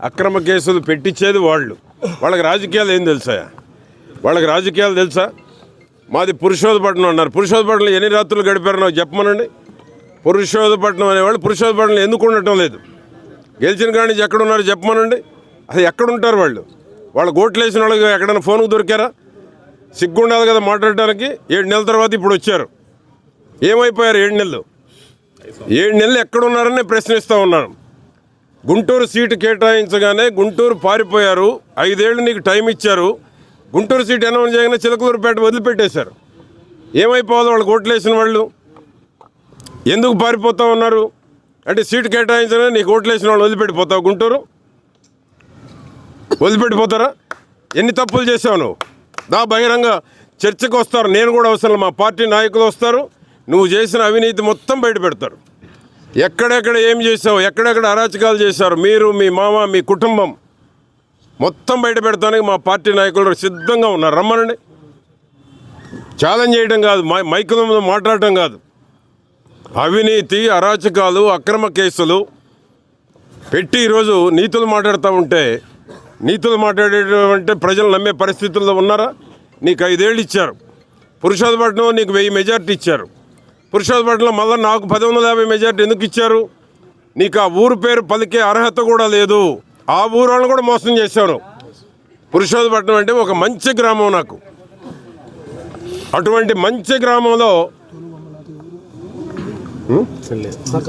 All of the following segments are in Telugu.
అక్రమ కేసులు పెట్టించేది వాళ్ళకి రాజకీయాలు ఏం తెలుసా? వాళ్ళకి రాజకీయాలు తెలుసా? మాది పురుషోత్తపట్నం అన్నారు. పురుషోత్తపట్నంలో ఎన్ని రాత్రులు గడిపారో నాకు చెప్పమనండి. పురుషోత్తపట్నం అనేవాళ్ళు పురుషోత్తపట్నంలో ఎందుకు ఉండటం లేదు? గెలిచిన కాడి నుంచి ఎక్కడున్నారు చెప్పమనండి. అసలు ఎక్కడుంటారు వాళ్ళు ఓట్లు వేసిన వాళ్ళకి ఎక్కడైనా ఫోన్కు దొరికారా? సిగ్గుండాలి కదా మాట్లాడడానికి. 7 నెలల తర్వాత ఇప్పుడు వచ్చారు. ఏమైపోయారు 7 నెలలు? 7 నెలలు ఎక్కడున్నారని ప్రశ్నిస్తూ ఉన్నాను. గుంటూరు సీటు కేటాయించగానే గుంటూరు పారిపోయారు. 5 ఏళ్ళు నీకు టైం ఇచ్చారు. గుంటూరు సీటు అనౌన్స్ చేయగానే చిలకలూరుపేట వదిలిపెట్టేశారు. ఏమైపోవాలి వాళ్ళకి ఓట్లు వేసిన వాళ్ళు? ఎందుకు పారిపోతూ ఉన్నారు అంటే సీటు కేటాయించగానే నీకు ఓట్లు వేసిన వాళ్ళు వదిలిపెట్టిపోతావు? గుంటూరు వదిలిపెట్టిపోతారా? ఎన్ని తప్పులు చేసావు నువ్వు? బహిరంగ చర్చకు వస్తారు. నేను కూడా అవసరం, మా పార్టీ నాయకులు వస్తారు. నువ్వు చేసిన అవినీతి మొత్తం బయట పెడతారు. ఎక్కడెక్కడ ఏం చేసావు, ఎక్కడెక్కడ అరాచకాలు చేశారు మీరు, మీ మామ, మీ కుటుంబం మొత్తం బయట పెడతానికి మా పార్టీ నాయకులు సిద్ధంగా ఉన్నారు. రమ్మనండి. ఛాలెంజ్ చేయడం కాదు, మైకుల మీద మాట్లాడటం కాదు. అవినీతి, అరాచకాలు, అక్రమ కేసులు పెట్టి ఈరోజు నీతులు మాట్లాడుతూ ఉంటే, నీతులు మాట్లాడేటంటే ప్రజలు నమ్మే పరిస్థితుల్లో ఉన్నారా? నీకు 5 ఏళ్ళు ఇచ్చారు. పురుషోత్తపట్నం నీకు 1000 మెజార్టీ ఇచ్చారు. పురుషోత్తపట్నంలో మళ్ళీ నాకు 1150 మెజార్టీ ఎందుకు ఇచ్చారు? నీకు ఆ ఊరు పేరు పలికే అర్హత కూడా లేదు. ఆ ఊరు వాళ్ళని కూడా మోసం చేశాను. పురుషోత్తపట్నం అంటే ఒక మంచి గ్రామం నాకు. అటువంటి మంచి గ్రామంలో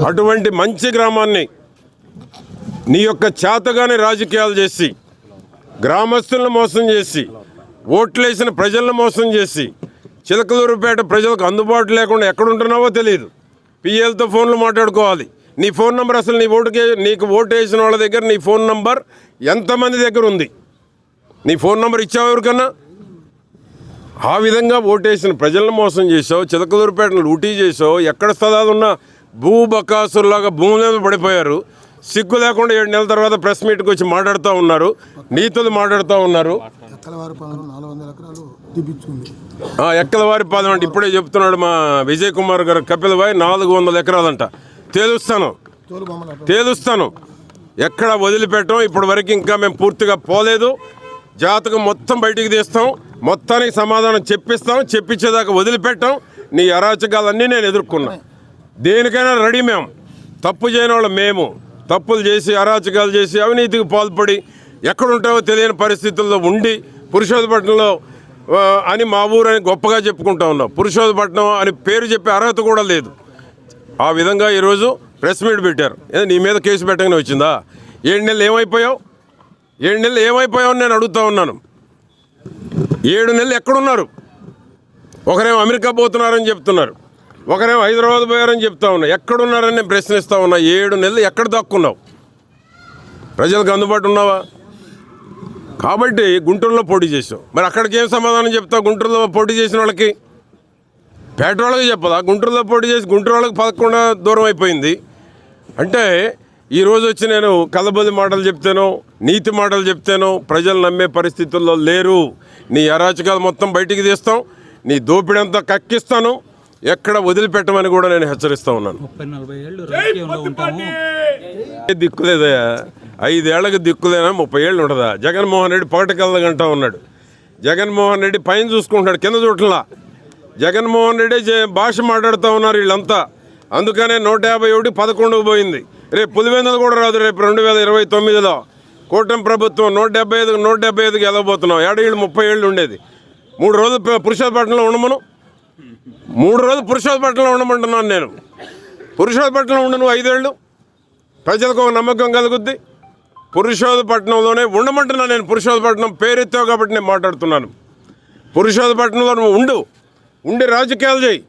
అటువంటి మంచి గ్రామాన్ని నీ యొక్క చేతగానే రాజకీయాలు చేసి, గ్రామస్తులను మోసం చేసి, ఓట్లేసిన ప్రజలను మోసం చేసి, చిలకలూరుపేట ప్రజలకు అందుబాటు లేకుండా ఎక్కడుంటున్నావో తెలియదు. పిఎల్తో ఫోన్లు మాట్లాడుకోవాలి. నీ ఫోన్ నెంబర్ అసలు నీకు ఓటు వేసిన వాళ్ళ దగ్గర నీ ఫోన్ నెంబర్ ఎంతమంది దగ్గర ఉంది? నీ ఫోన్ నెంబర్ ఇచ్చావు ఎవరికన్నా? ఆ విధంగా ఓటేసిన ప్రజలను మోసం చేసావు. చిలకలూరుపేటను లూటీ చేసావు. ఎక్కడ స్థలాలు ఉన్నా భూబకాసుల్లాగా భూమి మీద పడిపోయారు. సిగ్గు లేకుండా 7 నెలల తర్వాత ప్రెస్ మీట్కి వచ్చి మాట్లాడుతూ ఉన్నారు, నీతులు మాట్లాడుతూ ఉన్నారు. ఎక్కలవారిపాలెం అంటే ఇప్పుడే చెప్తున్నాడు మా విజయ్ కుమార్ గారు, కపిలవాయి 400 ఎకరాలంట. తేలుస్తాను. ఎక్కడ వదిలిపెట్టాం. ఇప్పటి వరకు ఇంకా మేము పూర్తిగా పోలేదు. జాతకం మొత్తం బయటికి తీస్తాం, మొత్తానికి సమాధానం చెప్పిస్తాం. చెప్పించేదాకా వదిలిపెట్టాం. నీ అరాచకాలన్నీ నేను ఎదుర్కొన్నా. దేనికైనా రెడీ. మేము తప్పు చేయని వాళ్ళు, మేము తప్పులు చేసి, అరాచకాలు చేసి, అవినీతికి పాల్పడి, ఎక్కడుంటావో తెలియని పరిస్థితుల్లో ఉండి పురుషోత్తపట్నంలో అని మా ఊరు అని గొప్పగా చెప్పుకుంటా ఉన్నాం. పురుషోత్తపట్నం అని పేరు చెప్పే అర్హత కూడా లేదు. ఆ విధంగా ఈరోజు ప్రెస్ మీట్ పెట్టారు. నీ మీద కేసు పెట్టగానే వచ్చిందా? 7 నెలలు ఏమైపోయావు? 7 నెలలు ఏమైపోయావు అని నేను అడుగుతూ ఉన్నాను. 7 నెలలు ఎక్కడున్నారు? ఒకరేమో అమెరికా పోతున్నారని చెప్తున్నారు, ఒకరేమో హైదరాబాద్ పోయారని చెప్తా ఉన్నా. ఎక్కడున్నారని నేను ప్రశ్నిస్తూ ఉన్నా. 7 నెలలు ఎక్కడ దాక్కున్నావు? ప్రజలకు అందుబాటు ఉన్నావా? కాబట్టి గుంటూరులో పోటీ చేసావు. మరి అక్కడికి ఏం సమాధానం చెప్తావు? గుంటూరులో పోటీ చేసిన వాళ్ళకి, పేట వాళ్ళకి చెప్పదా? గుంటూరులో పోటీ చేసి గుంటూరు వాళ్ళకి 11 దూరం అయిపోయింది అంటే, ఈరోజు వచ్చి నేను కలబొల్లి మాటలు చెప్తాను, నీతి మాటలు చెప్తాను, ప్రజలు నమ్మే పరిస్థితుల్లో లేరు. నీ అరాచకాలు మొత్తం బయటికి తీస్తాం, నీ దోపిడీ అంతా కక్కిస్తాను. ఎక్కడ వదిలిపెట్టమని కూడా నేను హెచ్చరిస్తూ ఉన్నాను. దిక్కులేదయా, 5 ఏళ్లకు దిక్కులేనా? 30 ఏళ్ళు ఉండదా? జగన్మోహన్ రెడ్డి పగటికల్లగంటా ఉన్నాడు. జగన్మోహన్ రెడ్డి పైన చూసుకుంటున్నాడు, కింద చూడలా. జగన్మోహన్ రెడ్డి భాష మాట్లాడుతూ ఉన్నారు వీళ్ళంతా. అందుకనే 151 11 పోయింది. రేపు పులివెందులు కూడా రాదు. రేపు 2029లో కూటమి ప్రభుత్వం 175కి వెళ్ళబోతున్నాం. 7 ఏళ్ళు 30 ఏళ్ళు ఉండేది. 3 రోజులు పురుషోత్తపట్నంలో ఉండమను. 3 రోజులు పురుషోత్తపట్నంలో ఉండమంటున్నాను నేను. పురుషోత్తపట్నంలో ఉండు నువ్వు 5 ఏళ్ళు. ప్రజలకు ఒక నమ్మకం కలుగుద్ది. పురుషోత్తపట్నంలోనే ఉండమంటున్నాను నేను. పురుషోత్తపట్నం పేరెత్తావు కాబట్టి నేను మాట్లాడుతున్నాను. పురుషోత్తపట్నంలో నువ్వు ఉండి రాజకీయాలు చేయి.